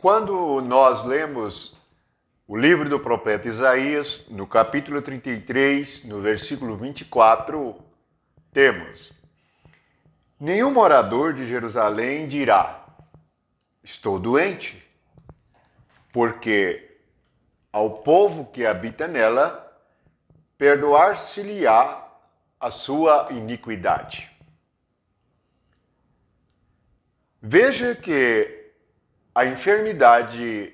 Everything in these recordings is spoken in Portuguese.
Quando nós lemos o livro do profeta Isaías, no capítulo 33, no versículo 24, temos: nenhum morador de Jerusalém dirá, estou doente, porque ao povo que habita nela, perdoar-se-lhe-á a sua iniquidade. Veja que a enfermidade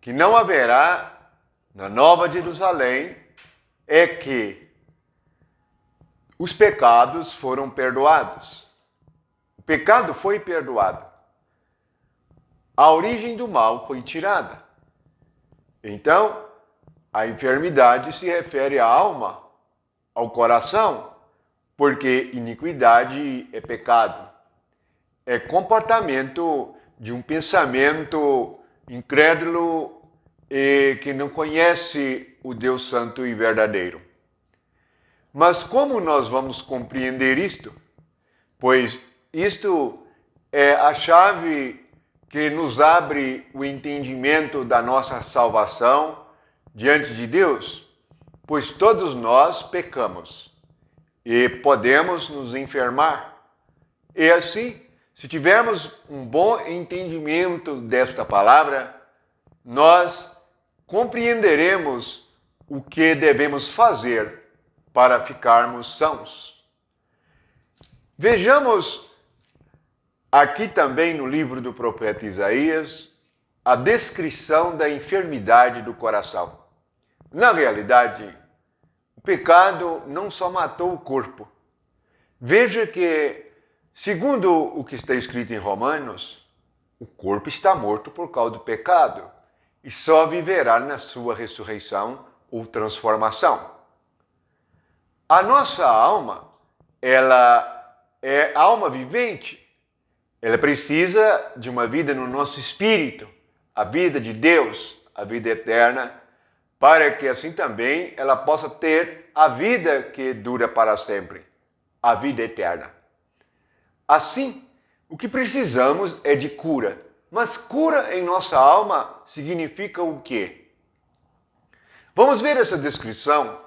que não haverá na Nova Jerusalém é que os pecados foram perdoados. O pecado foi perdoado. A origem do mal foi tirada. Então, a enfermidade se refere à alma, ao coração, porque iniquidade é pecado. É comportamento de um pensamento incrédulo e que não conhece o Deus Santo e verdadeiro. Mas como nós vamos compreender isto? Pois isto é a chave que nos abre o entendimento da nossa salvação diante de Deus, pois todos nós pecamos e podemos nos enfermar. E assim, se tivermos um bom entendimento desta palavra, nós compreenderemos o que devemos fazer para ficarmos sãos. Vejamos aqui também no livro do profeta Isaías a descrição da enfermidade do coração. Na realidade, o pecado não só matou o corpo. Veja que, segundo o que está escrito em Romanos, o corpo está morto por causa do pecado e só viverá na sua ressurreição ou transformação. A nossa alma, ela é alma vivente. Ela precisa de uma vida no nosso espírito, a vida de Deus, a vida eterna, para que assim também ela possa ter a vida que dura para sempre, a vida eterna. Assim, o que precisamos é de cura. Mas cura em nossa alma significa o quê? Vamos ver essa descrição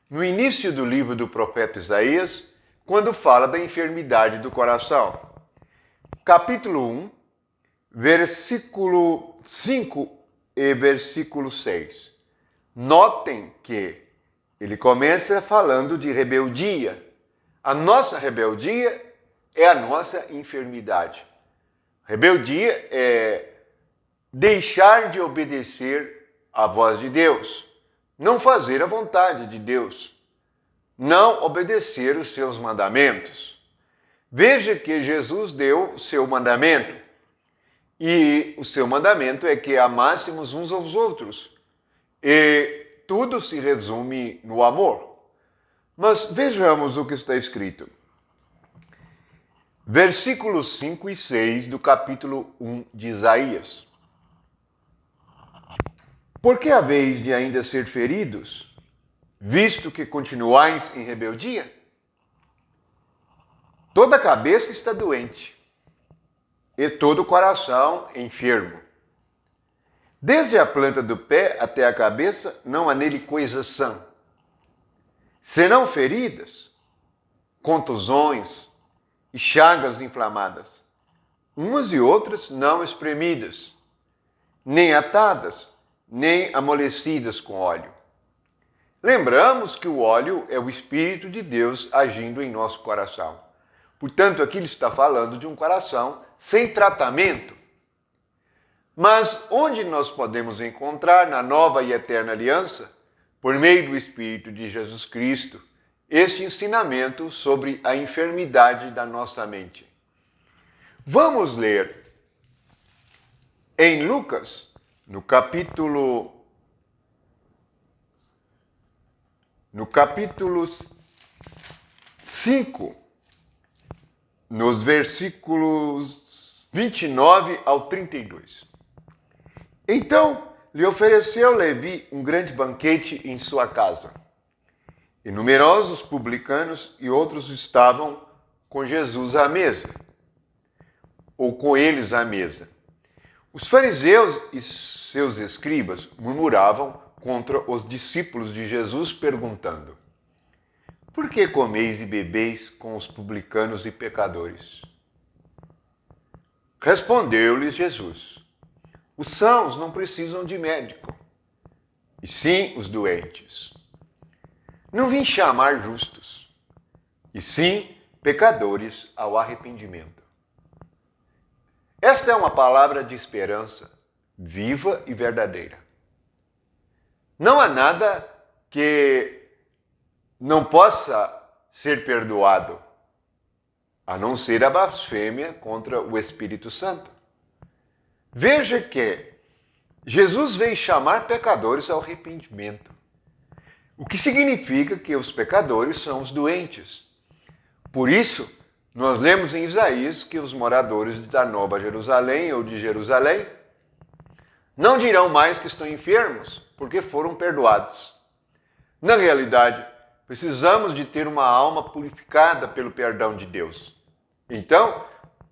no início do livro do profeta Isaías, quando fala da enfermidade do coração. Capítulo 1, versículo 5 e versículo 6. Notem que ele começa falando de rebeldia. A nossa rebeldia é a nossa enfermidade. Rebeldia é deixar de obedecer à voz de Deus, não fazer a vontade de Deus, não obedecer os seus mandamentos. Veja que Jesus deu o seu mandamento, e o seu mandamento é que amássemos uns aos outros, e tudo se resume no amor. Mas vejamos o que está escrito. Versículos 5 e 6 do capítulo 1 de Isaías. Por que haveis de ainda ser feridos, visto que continuais em rebeldia? Toda a cabeça está doente, e todo o coração enfermo. Desde a planta do pé até a cabeça, não há nele coisa sã, senão feridas, contusões e chagas inflamadas, umas e outras não espremidas, nem atadas, nem amolecidas com óleo. Lembramos que o óleo é o Espírito de Deus agindo em nosso coração. Portanto, aqui ele está falando de um coração sem tratamento. Mas onde nós podemos encontrar na nova e eterna aliança, por meio do Espírito de Jesus Cristo, este ensinamento sobre a enfermidade da nossa mente? Vamos ler em Lucas, no capítulo 5, nos versículos 29 ao 32. Então lhe ofereceu Levi um grande banquete em sua casa. E numerosos publicanos e outros estavam com Jesus à mesa, ou com eles à mesa. Os fariseus e seus escribas murmuravam contra os discípulos de Jesus, perguntando: por que comeis e bebeis com os publicanos e pecadores? Respondeu-lhes Jesus: os sãos não precisam de médico, e sim os doentes. Não vim chamar justos, e sim pecadores ao arrependimento. Esta é uma palavra de esperança, viva e verdadeira. Não há nada que não possa ser perdoado, a não ser a blasfêmia contra o Espírito Santo. Veja que Jesus veio chamar pecadores ao arrependimento, o que significa que os pecadores são os doentes. Por isso, nós lemos em Isaías que os moradores da Nova Jerusalém ou de Jerusalém não dirão mais que estão enfermos, porque foram perdoados. Na realidade, precisamos de ter uma alma purificada pelo perdão de Deus. Então,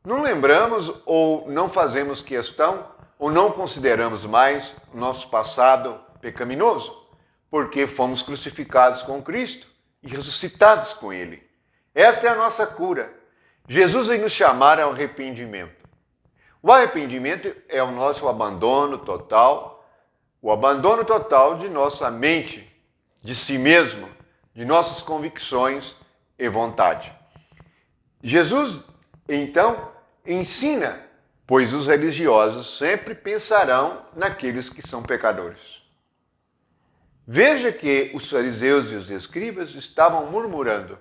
não lembramos ou não fazemos questão ou não consideramos mais o nosso passado pecaminoso, porque fomos crucificados com Cristo e ressuscitados com Ele. Esta é a nossa cura. Jesus veio nos chamar ao arrependimento. O arrependimento é o nosso abandono total, o abandono total de nossa mente, de si mesmo, de nossas convicções e vontade. Jesus, então, ensina, pois os religiosos sempre pensarão naqueles que são pecadores. Veja que os fariseus e os escribas estavam murmurando,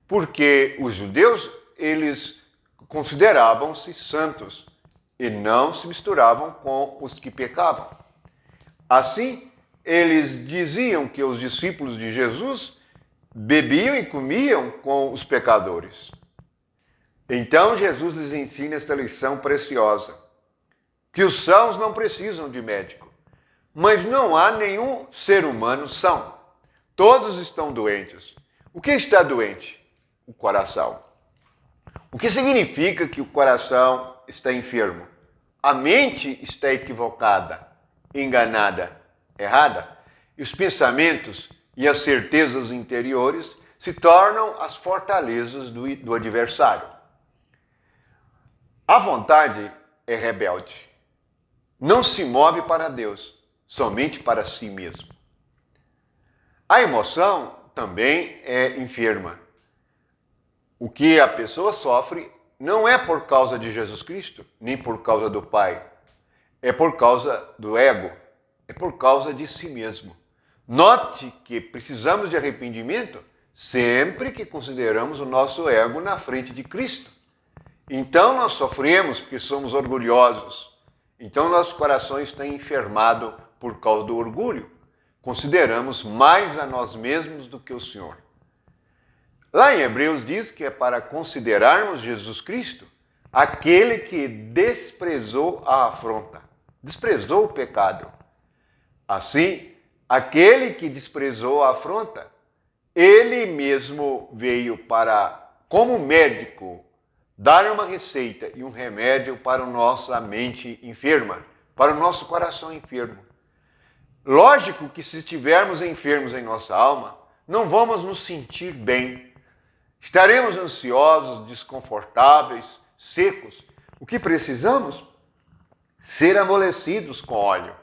porque os judeus, eles consideravam-se santos e não se misturavam com os que pecavam. Assim, eles diziam que os discípulos de Jesus bebiam e comiam com os pecadores. Então, Jesus lhes ensina esta lição preciosa, que os sãos não precisam de médico, mas não há nenhum ser humano são. Todos estão doentes. O que está doente? O coração. O que significa que o coração está enfermo? A mente está equivocada, enganada, errada, e os pensamentos e as certezas interiores se tornam as fortalezas do adversário. A vontade é rebelde. Não se move para Deus, somente para si mesmo. A emoção também é enferma. O que a pessoa sofre não é por causa de Jesus Cristo, nem por causa do Pai. É por causa do ego, é por causa de si mesmo. Note que precisamos de arrependimento sempre que consideramos o nosso ego na frente de Cristo. Então nós sofremos porque somos orgulhosos. Então nosso coração está enfermado por causa do orgulho. Consideramos mais a nós mesmos do que o Senhor. Lá em Hebreus diz que é para considerarmos Jesus Cristo aquele que desprezou a afronta, desprezou o pecado. Assim, aquele que desprezou a afronta, ele mesmo veio para, como médico, dar uma receita e um remédio para a nossa mente enferma, para o nosso coração enfermo. Lógico que se estivermos enfermos em nossa alma, não vamos nos sentir bem. Estaremos ansiosos, desconfortáveis, secos. O que precisamos? Ser amolecidos com óleo.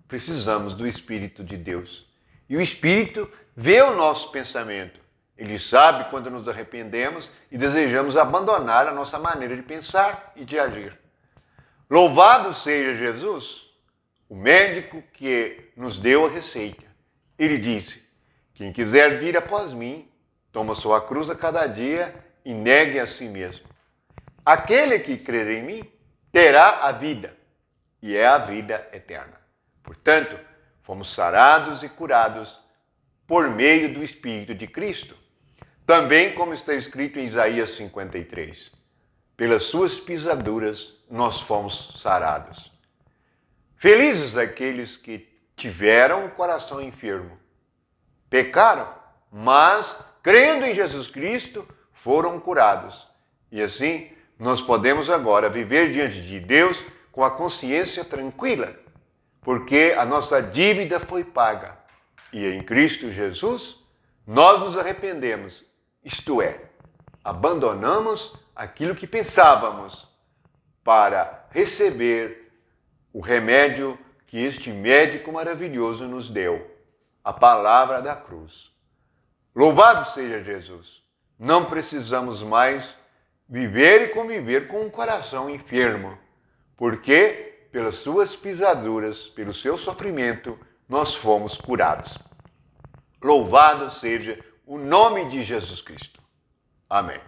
Precisamos do Espírito de Deus. E o Espírito vê o nosso pensamento. Ele sabe quando nos arrependemos e desejamos abandonar a nossa maneira de pensar e de agir. Louvado seja Jesus, o médico que nos deu a receita. Ele disse: quem quiser vir após mim, toma sua cruz a cada dia e negue a si mesmo. Aquele que crer em mim terá a vida, e é a vida eterna. Portanto, fomos sarados e curados por meio do Espírito de Cristo. Também como está escrito em Isaías 53. Pelas suas pisaduras nós fomos sarados. Felizes aqueles que tiveram o coração enfermo. Pecaram, mas crendo em Jesus Cristo, foram curados. E assim, nós podemos agora viver diante de Deus com a consciência tranquila, porque a nossa dívida foi paga. E em Cristo Jesus, nós nos arrependemos, isto é, abandonamos aquilo que pensávamos para receber o remédio que este médico maravilhoso nos deu, a palavra da cruz. Louvado seja Jesus! Não precisamos mais viver e conviver com um coração enfermo, porque pelas suas pisaduras, pelo seu sofrimento, nós fomos curados. Louvado seja o nome de Jesus Cristo. Amém.